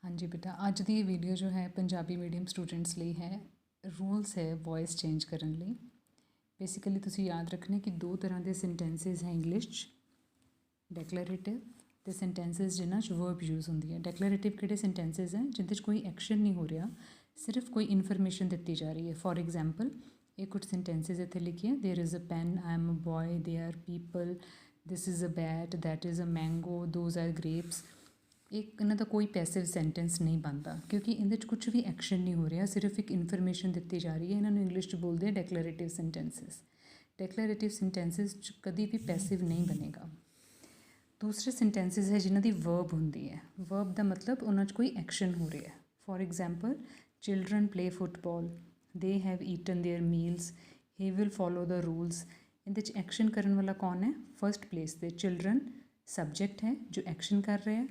हाँ जी बेटा, ਅੱਜ ਦੀ ਵੀਡੀਓ ਜੋ ਹੈ ਪੰਜਾਬੀ ਮੀਡੀਅਮ ਸਟੂਡੈਂਟਸ ਲਈ ਹੈ। ਰੂਲਸ ਹੈ ਵੌਇਸ ਚੇਂਜ ਕਰਨ ਲਈ। ਬੇਸਿਕਲੀ ਤੁਸੀਂ ਯਾਦ ਰੱਖਣਾ ਕਿ ਦੋ ਤਰ੍ਹਾਂ ਦੇ ਸੈਂਟੈਂਸਸ ਹੈ ਇੰਗਲਿਸ਼ 'ਚ, ਡੈਕਲੇਰੇਟਿਵ ਅਤੇ ਸੈਂਟੈਂਸਸ ਜਿਨ੍ਹਾਂ 'ਚ ਵਰਬ ਯੂਜ਼ ਹੁੰਦੀ ਹੈ। ਡੈਕਲੇਰੇਟਿਵ ਕਿਹੜੇ ਸੈਂਟੈਂਸਸ ਹੈ ਜਿਹਦੇ 'ਚ ਕੋਈ ਐਕਸ਼ਨ ਨਹੀਂ ਹੋ ਰਿਹਾ, ਸਿਰਫ ਕੋਈ ਇਨਫੋਰਮੇਸ਼ਨ ਦਿੱਤੀ ਜਾ ਰਹੀ ਹੈ। ਫੋਰ ਐਗਜ਼ਾਮਪਲ, ਇਹ ਕੁਝ ਸੈਂਟੈਂਸਸ ਇੱਥੇ ਲਿਖੇ ਹੈ। There is a pen, I am a boy, they are people, this is a bat, that is a mango, those are grapes. ਇਹਨਾਂ ਦਾ ਕੋਈ ਪੈਸਿਵ ਸੈਂਟੈਂਸ ਨਹੀਂ ਬਣਦਾ ਕਿਉਂਕਿ ਇਹਦੇ 'ਚ ਕੁਝ ਵੀ ਐਕਸ਼ਨ ਨਹੀਂ ਹੋ ਰਿਹਾ, ਸਿਰਫ ਇੱਕ ਇਨਫੋਰਮੇਸ਼ਨ ਦਿੱਤੀ ਜਾ ਰਹੀ ਹੈ। ਇਹਨਾਂ ਨੂੰ ਇੰਗਲਿਸ਼ 'ਚ ਬੋਲਦੇ ਆ ਡੈਕਲੇਰੇਟਿਵ ਸੈਂਟੈਂਸਸ। ਡੈਕਲੇਰੇਟਿਵ ਸੈਂਟੈਂਸਸ 'ਚ ਕਦੀ ਵੀ ਪੈਸਿਵ ਨਹੀਂ ਬਣੇਗਾ। ਦੂਸਰੇ ਸੈਂਟੈਂਸਸ ਹੈ ਜਿਨ੍ਹਾਂ ਦੀ ਵਰਬ ਹੁੰਦੀ ਹੈ। ਵਰਬ ਦਾ ਮਤਲਬ ਉਹਨਾਂ 'ਚ ਕੋਈ ਐਕਸ਼ਨ ਹੋ ਰਿਹਾ। For example, children play football, they have eaten there meals, he will follow the rules. ਇਹਦੇ 'ਚ ਐਕਸ਼ਨ ਕਰਨ ਵਾਲਾ ਕੌਣ ਹੈ? ਫਸਟ ਪਲੇਸ 'ਤੇ ਚਿਲਡਰਨ ਸਬਜੈਕਟ ਹੈ ਜੋ ਐਕਸ਼ਨ ਕਰ ਰਿਹਾ।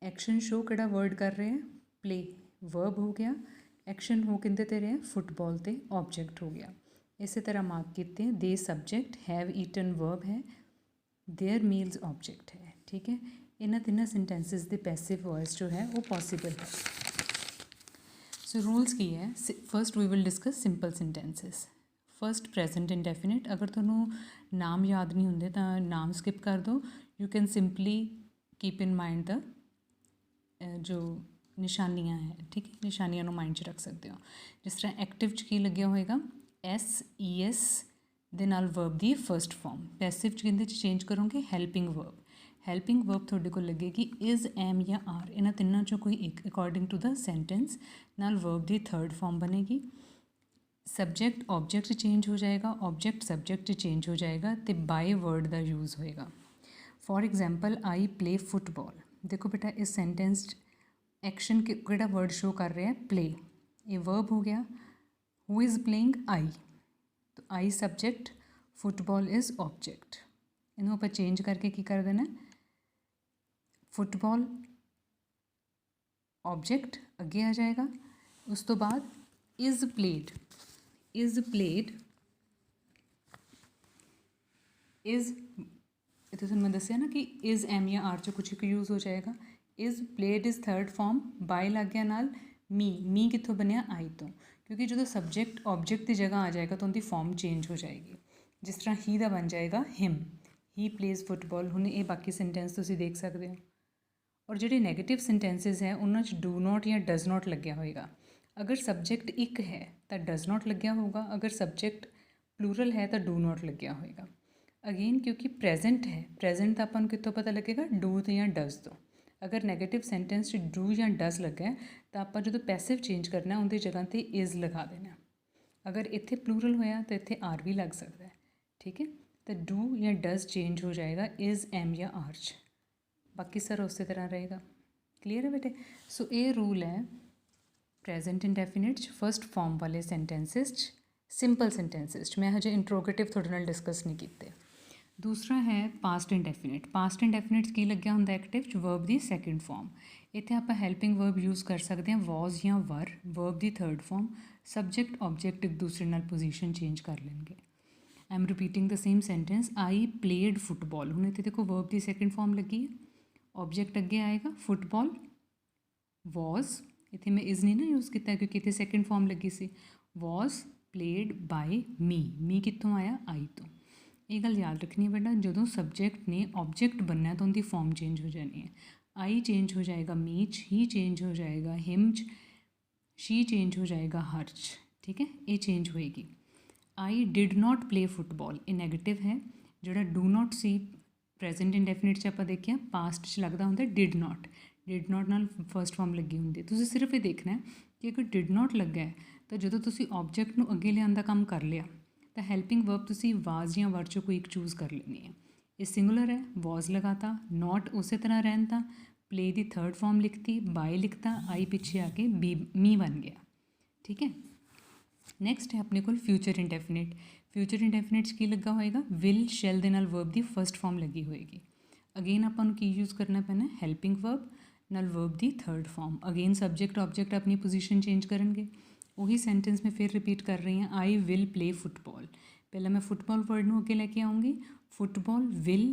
ਐਕਸ਼ਨ ਸ਼ੋ ਕਿਹੜਾ ਵਰਡ ਕਰ ਰਹੇ ਹੈ? ਪਲੇ ਵਰਬ ਹੋ ਗਿਆ। ਐਕਸ਼ਨ ਹੋ ਕਿੰਦੇ 'ਤੇ ਰਿਹਾ? ਫੁੱਟਬਾਲ 'ਤੇ ਆਬਜੈਕਟ ਹੋ ਗਿਆ। ਇਸੇ ਤਰ੍ਹਾਂ ਮਾਰਕ ਕੀਤੇ ਦੇ ਸਬਜੈਕਟ, ਹੈਵ ਈਟਨ ਵਰਬ ਹੈ, ਦੇਅਰ ਮੀਲਸ ਆਬਜੈਕਟ ਹੈ। ਠੀਕ ਹੈ, ਇਹਨਾਂ ਤਿੰਨਾਂ ਸੈਂਟੈਂਸਸ ਦੇ ਪੈਸਿਵ ਵੌਇਸ ਜੋ ਹੈ ਉਹ ਪੋਸੀਬਲ ਹੈ। ਸੋ ਰੂਲਸ ਕੀ ਹੈ? First we will discuss simple sentences. First present indefinite. ਅਗਰ ਤੁਹਾਨੂੰ ਨਾਮ ਯਾਦ ਨਹੀਂ ਹੁੰਦੇ ਤਾਂ ਨਾਮ ਸਕਿਪ ਕਰ ਦਿਓ। You can simply keep in mind ਦਾ ਜੋ ਨਿਸ਼ਾਨੀਆਂ ਹੈ। ਠੀਕ ਹੈ, ਨਿਸ਼ਾਨੀਆਂ ਨੂੰ ਮਾਈਂਡ 'ਚ ਰੱਖ ਸਕਦੇ ਹੋ। ਜਿਸ ਤਰ੍ਹਾਂ ਐਕਟਿਵ 'ਚ ਕੀ ਲੱਗਿਆ ਹੋਏਗਾ? SES ਦੇ ਨਾਲ ਵਰਬ ਦੀ ਫਸਟ ਫਾਰਮ। ਪੈਸਿਵ 'ਚ ਕਿਹਦੇ 'ਚ ਚੇਂਜ ਕਰੋਗੇ? Helping verb. ਹੈਲਪਿੰਗ ਵਰਬ ਤੁਹਾਡੇ ਕੋਲ ਲੱਗੇਗੀ ਇਜ਼, ਐਮ ਜਾਂ ਆਰ। ਇਹਨਾਂ ਤਿੰਨਾਂ 'ਚੋਂ ਕੋਈ ਇੱਕ ਅਕੋਰਡਿੰਗ ਟੂ ਦਾ ਸੈਂਟੈਂਸ ਨਾਲ ਵਰਬ ਦੀ ਥਰਡ ਫਾਰਮ ਬਣੇਗੀ। ਸਬਜੈਕਟ ਆਬਜੈਕਟ 'ਚ ਚੇਂਜ ਹੋ ਜਾਏਗਾ, ਆਬਜੈਕਟ ਸਬਜੈਕਟ 'ਚ ਚੇਂਜ ਹੋ ਜਾਏਗਾ ਅਤੇ ਬਾਏ ਵਰਡ ਦਾ ਯੂਜ਼ ਹੋਏਗਾ। For example, I play football. ਦੇਖੋ ਬੇਟਾ, ਇਸ ਸੈਂਟੈਂਸ 'ਚ ਐਕਸ਼ਨ ਕਿਹੜਾ ਵਰਡ ਸ਼ੋ ਕਰ ਰਿਹਾ? ਪਲੇ। ਇਹ ਵਰਬ ਹੋ ਗਿਆ। Who is playing? ਆਈ। ਤਾਂ I subject, football is object. ਇਹਨੂੰ ਆਪਾਂ ਚੇਂਜ ਕਰਕੇ ਕੀ ਕਰ ਦੇਣਾ? ਫੁੱਟਬਾਲ ਆਬਜੈਕਟ ਅੱਗੇ ਆ ਜਾਏਗਾ। ਉਸ ਤੋਂ ਬਾਅਦ is played. Is played is, ਇੱਥੇ ਤੁਹਾਨੂੰ ਮੈਂ ਦੱਸਿਆ ਨਾ ਕਿ ਇਜ਼, ਐਮ ਜਾਂ ਆਰ 'ਚੋਂ ਕੁਛ ਇੱਕ ਯੂਜ਼ ਹੋ ਜਾਏਗਾ। Is played is third form, by ਲੱਗ ਗਿਆ ਨਾਲ। ਮੀ ਕਿੱਥੋਂ ਬਣਿਆ? ਆਈ ਤੋਂ। ਕਿਉਂਕਿ ਜਦੋਂ ਸਬਜੈਕਟ ਆਬਜੈਕਟ ਦੀ ਜਗ੍ਹਾ ਆ ਜਾਏਗਾ ਤਾਂ ਉਹਦੀ ਫਾਰਮ ਚੇਂਜ ਹੋ ਜਾਏਗੀ। ਜਿਸ ਤਰ੍ਹਾਂ ਹੀ ਦਾ ਬਣ ਜਾਏਗਾ ਹਿਮ, ਹੀ ਪਲੇਜ਼ ਫੁੱਟਬਾਲ। ਹੁਣ ਇਹ ਬਾਕੀ ਸੈਂਟੈਂਸ ਤੁਸੀਂ ਦੇਖ ਸਕਦੇ ਹੋ। ਔਰ ਜਿਹੜੇ ਨੈਗੇਟਿਵ ਸੈਂਟੈਂਸਸ ਹੈ ਉਹਨਾਂ 'ਚ ਡੂ ਨੋਟ ਜਾਂ ਡਜ਼ ਨੋਟ ਲੱਗਿਆ ਹੋਏਗਾ। ਅਗਰ ਸਬਜੈਕਟ ਇੱਕ ਹੈ ਤਾਂ ਡਜ਼ ਨੋਟ ਲੱਗਿਆ ਹੋਊਗਾ, ਅਗਰ ਸਬਜੈਕਟ ਪਲੂਰਲ ਹੈ ਤਾਂ ਡੂ ਨੋਟ ਲੱਗਿਆ ਹੋਏਗਾ। ਅਗੇਨ ਕਿਉਂਕਿ ਪ੍ਰੈਜ਼ੈਂਟ ਹੈ, ਪ੍ਰੈਜ਼ੈਂਟ ਤਾਂ ਆਪਾਂ ਨੂੰ ਕਿੱਥੋਂ ਪਤਾ ਲੱਗੇਗਾ? ਡੂ ਤੋਂ ਜਾਂ ਡਜ਼ ਤੋਂ। ਅਗਰ ਨੈਗੇਟਿਵ ਸੈਂਟੈਂਸ 'ਚ ਡੂ ਜਾਂ ਡਜ਼ ਲੱਗਾ ਤਾਂ ਆਪਾਂ ਜਦੋਂ ਪੈਸਿਵ ਚੇਂਜ ਕਰਨਾ ਉਹਦੀ ਜਗ੍ਹਾ 'ਤੇ ਇਜ਼ ਲਗਾ ਦੇਣਾ। ਅਗਰ ਇੱਥੇ ਪਲੂਰਲ ਹੋਇਆ ਤਾਂ ਇੱਥੇ ਆਰ ਵੀ ਲੱਗ ਸਕਦਾ ਹੈ। ਠੀਕ ਹੈ, ਤਾਂ ਡੂ ਜਾਂ ਡਜ਼ ਚੇਂਜ ਹੋ ਜਾਏਗਾ ਇਜ਼, ਐਮ ਜਾਂ ਆਰ 'ਚ। ਬਾਕੀ ਸਰ ਉਸੇ ਤਰ੍ਹਾਂ ਰਹੇਗਾ। ਕਲੀਅਰ ਹੈ ਬੇਟੇ? ਸੋ ਇਹ ਰੂਲ ਹੈ ਪ੍ਰੈਜ਼ੈਂਟ ਇੰਡੈਫੀਨਿਟ 'ਚ, ਫਸਟ ਫਾਰਮ ਵਾਲੇ ਸੈਂਟੈਂਸਸ 'ਚ, ਸਿੰਪਲ ਸੈਂਟੈਂਸਸ 'ਚ। ਮੈਂ ਹਜੇ ਇੰਟਰੋਗੇਟਿਵ ਤੁਹਾਡੇ ਨਾਲ ਡਿਸਕਸ ਨਹੀਂ ਕੀਤੇ। ਦੂਸਰਾ ਹੈ ਪਾਸਟ ਇੰਡੈਫੀਨਿਟ। ਪਾਸਟ ਇੰਡੈਫੀਨਿਟ 'ਚ ਕੀ ਲੱਗਿਆ ਹੁੰਦਾ? ਐਕਟਿਵ 'ਚ ਵਰਬ ਦੀ ਸੈਕਿੰਡ ਫਾਰਮ। ਇੱਥੇ ਆਪਾਂ ਹੈਲਪਿੰਗ ਵਰਬ ਯੂਜ਼ ਕਰ ਸਕਦੇ ਹਾਂ, ਵਾਜ਼ ਜਾਂ ਵਰ। ਵਰਬ ਦੀ ਥਰਡ ਫਾਰਮ। ਸਬਜੈਕਟ ਆਬਜੈਕਟ ਇੱਕ ਦੂਸਰੇ ਨਾਲ ਪੋਜੀਸ਼ਨ ਚੇਂਜ ਕਰ ਲੈਣਗੇ। I am repeating the same sentence, I played football. ਹੁਣ ਇੱਥੇ ਦੇਖੋ ਵਰਬ ਦੀ ਸੈਕਿੰਡ ਫਾਰਮ ਲੱਗੀ ਹੈ, ਆਬਜੈਕਟ ਅੱਗੇ ਆਏਗਾ ਫੁੱਟਬਾਲ, ਵਾਜ਼। ਇੱਥੇ ਮੈਂ ਇਜ਼ ਨਹੀਂ ਨਾ ਯੂਜ਼ ਕੀਤਾ ਕਿਉਂਕਿ ਇੱਥੇ ਸੈਕਿੰਡ ਫਾਰਮ ਲੱਗੀ ਸੀ। ਵਾਜ਼ ਪਲੇਡ ਬਾਏ ਮੀ ਕਿੱਥੋਂ ਆਇਆ? ਆਈ ਤੋਂ। ਇਹ ਗੱਲ ਯਾਦ ਰੱਖਣੀ ਹੈ ਬੇਟਾ, ਜਦੋਂ ਸਬਜੈਕਟ ਨੇ ਆਬਜੈਕਟ ਬਣਨਾ ਤਾਂ ਉਹਦੀ ਫਾਰਮ ਚੇਂਜ ਹੋ ਜਾਣੀ ਹੈ। ਆਈ ਚੇਂਜ ਹੋ ਜਾਏਗਾ ਮੀ 'ਚ, ਹੀ ਚੇਂਜ ਹੋ ਜਾਏਗਾ ਹਿਮ 'ਚ, ਸ਼ੀ ਚੇਂਜ ਹੋ ਜਾਏਗਾ ਹਰ 'ਚ। ਠੀਕ ਹੈ, ਇਹ ਚੇਂਜ ਹੋਏਗੀ। I did not play football, ਇਹ ਨੈਗੇਟਿਵ ਹੈ। ਜਿਹੜਾ do not C present indefinite 'ਚ ਆਪਾਂ ਦੇਖਿਆ, ਪਾਸਟ 'ਚ ਲੱਗਦਾ ਹੁੰਦਾ ਡਿਡ ਨਾਟ। ਡਿਡ ਨਾਟ ਨਾਲ ਫਸਟ ਫਾਰਮ ਲੱਗੀ ਹੁੰਦੀ। ਤੁਸੀਂ ਸਿਰਫ ਇਹ ਦੇਖਣਾ ਕਿ ਅਗਰ ਡਿਡ ਨਾਟ ਲੱਗਾ ਤਾਂ ਜਦੋਂ ਤੁਸੀਂ ਆਬਜੈਕਟ ਨੂੰ ਅੱਗੇ ਲਿਆਉਣ ਦਾ ਕੰਮ ਕਰ ਲਿਆ ਤਾਂ ਹੈਲਪਿੰਗ ਵਰਬ ਤੁਸੀਂ ਵਾਜ਼ ਜਾਂ ਵਰ 'ਚੋਂ ਕੋਈ ਇੱਕ ਚੂਜ਼ ਕਰ ਲੈਣੀ ਹੈ। ਇਹ ਸਿੰਗੂਲਰ ਹੈ, ਵਾਜ਼ ਲਗਾਤਾ, ਨਾਟ ਉਸੇ ਤਰ੍ਹਾਂ ਰਹਿਣ ਤਾਂ, ਪਲੇ ਦੀ ਥਰਡ ਫਾਰਮ ਲਿਖਤੀ, ਬਾਏ ਲਿਖਤਾ, ਆਈ ਪਿੱਛੇ ਆ ਕੇ ਮੀ ਬਣ ਗਿਆ। ਠੀਕ ਹੈ, ਨੈਕਸਟ ਹੈ ਆਪਣੇ ਕੋਲ ਫਿਊਚਰ ਇੰਡੈਫੀਨਿਟ। ਫਿਊਚਰ ਇੰਡੈਫੀਨਿਟ 'ਚ ਕੀ ਲੱਗਾ ਹੋਏਗਾ? ਵਿਲ, ਸ਼ੈਲ ਦੇ ਨਾਲ ਵਰਬ ਦੀ ਫਸਟ ਫਾਰਮ ਲੱਗੀ ਹੋਏਗੀ। ਅਗੇਨ ਆਪਾਂ ਨੂੰ ਕੀ ਯੂਜ਼ ਕਰਨਾ ਪੈਣਾ? ਹੈਲਪਿੰਗ ਵਰਬ ਨਾਲ ਵਰਬ ਦੀ third farm. Again subject object ਆਪਣੀ ਪੋਜੀਸ਼ਨ ਚੇਂਜ ਕਰਨਗੇ। ਉਹੀ ਸੈਂਟੈਂਸ ਮੈਂ ਫਿਰ ਰਿਪੀਟ ਕਰ ਰਹੀ ਹਾਂ, ਆਈ ਵਿਲ ਪਲੇ ਫੁੱਟਬਾਲ। ਪਹਿਲਾਂ ਮੈਂ ਫੁੱਟਬਾਲ ਵਰਡ ਨੂੰ ਅੱਗੇ ਲੈ ਕੇ ਆਉਂਗੀ, ਫੁੱਟਬਾਲ ਵਿਲ,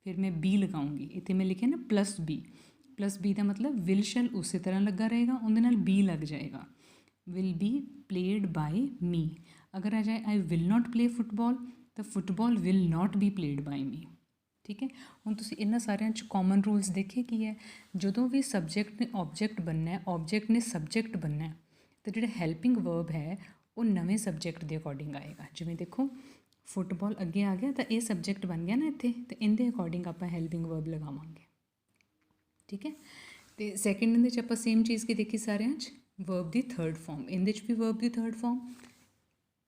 ਫਿਰ ਮੈਂ ਬੀ ਲਗਾਉਂਗੀ। ਇੱਥੇ ਮੈਂ ਲਿਖਿਆ ਨਾ +B, प्लस बी का मतलब विल शैल उस तरह लगा रहेगा, उनके नाल बी लग जाएगा। Will be played by me. अगर आ जाए I will not play football, तो football will not be played by me. ठीक है, ਹੁਣ ਤੁਸੀਂ ਇਹਨਾਂ ਸਾਰਿਆਂ 'ਚ ਕਾਮਨ ਰੂਲਸ ਦੇਖੇ ਕੀ ਹੈ, ਜਦੋਂ ਵੀ ਸਬਜੈਕਟ ਨੇ ਆਬਜੈਕਟ ਬਣਨਾ ਹੈ, ਆਬਜੈਕਟ ਨੇ ਸਬਜੈਕਟ ਬਣਨਾ ਹੈ, ਤਾਂ ਜਿਹੜਾ ਹੈਲਪਿੰਗ ਵਰਬ ਹੈ ਉਹ ਨਵੇਂ ਸਬਜੈਕਟ ਦੇ ਅਕੋਰਡਿੰਗ ਆਏਗਾ। ਜਿਵੇਂ ਦੇਖੋ ਫੁੱਟਬਾਲ ਅੱਗੇ ਆ ਗਿਆ ਤਾਂ ਇਹ ਸਬਜੈਕਟ ਬਣ ਗਿਆ ਨਾ ਇੱਥੇ, ਤੇ ਇਹਦੇ ਅਕੋਰਡਿੰਗ ਆਪਾਂ ਹੈਲਪਿੰਗ ਵਰਬ ਲਗਾਵਾਂਗੇ। ਠੀਕ ਹੈ, ਤੇ ਸੈਕਿੰਡ ਇਹਦੇ 'ਚ ਆਪਾਂ ਸੇਮ ਚੀਜ਼ ਕੀ ਦੇਖੀ ਸਾਰਿਆਂ 'ਚ, ਵਰਬ ਦੀ ਥਰਡ ਫਾਰਮ। ਇਹਦੇ 'ਚ ਵੀ ਵਰਬ ਦੀ ਥਰਡ ਫਾਰਮ,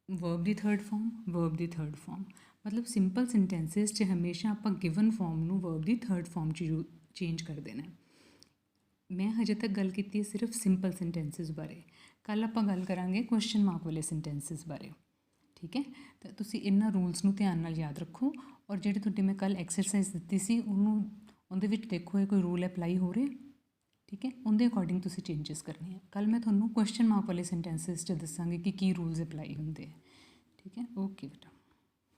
ਵਰਬ ਦੀ ਥਰਡ ਫਾਰਮ, ਵਰਬ ਦੀ ਥਰਡ ਫਾਰਮ। ਮਤਲਬ ਸਿੰਪਲ ਸੈਂਟੈਂਸਿਸ 'ਚ ਹਮੇਸ਼ਾ ਆਪਾਂ ਗਿਵਨ ਫਾਰਮ ਨੂੰ ਵਰਬ ਦੀ ਥਰਡ ਫਾਰਮ 'ਚ ਚੇਂਜ ਕਰ ਦੇਣਾ। ਮੈਂ ਹਜੇ ਤੱਕ ਗੱਲ ਕੀਤੀ ਹੈ ਸਿਰਫ ਸਿੰਪਲ ਸੈਂਟੈਂਸਿਸ ਬਾਰੇ, ਕੱਲ੍ਹ ਆਪਾਂ ਗੱਲ ਕਰਾਂਗੇ ਕੁਐਸਚਨ ਮਾਰਕ ਵਾਲੇ ਸੈਂਟੈਂਸਿਸ ਬਾਰੇ। ਠੀਕ ਹੈ, ਤਾਂ ਤੁਸੀਂ ਇਹਨਾਂ ਰੂਲਸ ਨੂੰ ਧਿਆਨ ਨਾਲ ਯਾਦ ਰੱਖੋ, ਔਰ ਜਿਹੜੇ ਤੁਹਾਡੇ ਮੈਂ ਕੱਲ੍ਹ ਐਕਸਰਸਾਈਜ਼ ਦਿੱਤੀ ਸੀ ਉਹਦੇ ਵਿੱਚ ਦੇਖੋ ਇਹ ਕੋਈ ਰੂਲ ਅਪਲਾਈ ਹੋ ਰਿਹਾ। ਠੀਕ ਹੈ, ਉਹਦੇ ਅਕੋਰਡਿੰਗ ਤੁਸੀਂ ਚੇਂਜਸ ਕਰਨੇ ਆ। ਕੱਲ੍ਹ ਮੈਂ ਤੁਹਾਨੂੰ ਕੁਐਸਚਨ ਮਾਰਕ ਵਾਲੇ ਸੈਂਟੈਂਸਿਸ 'ਚ ਦੱਸਾਂਗੀ ਕਿ ਕੀ ਰੂਲਸ ਅਪਲਾਈ ਹੁੰਦੇ ਆ। ਠੀਕ ਹੈ, ਓਕੇ ਬੇਟਾ।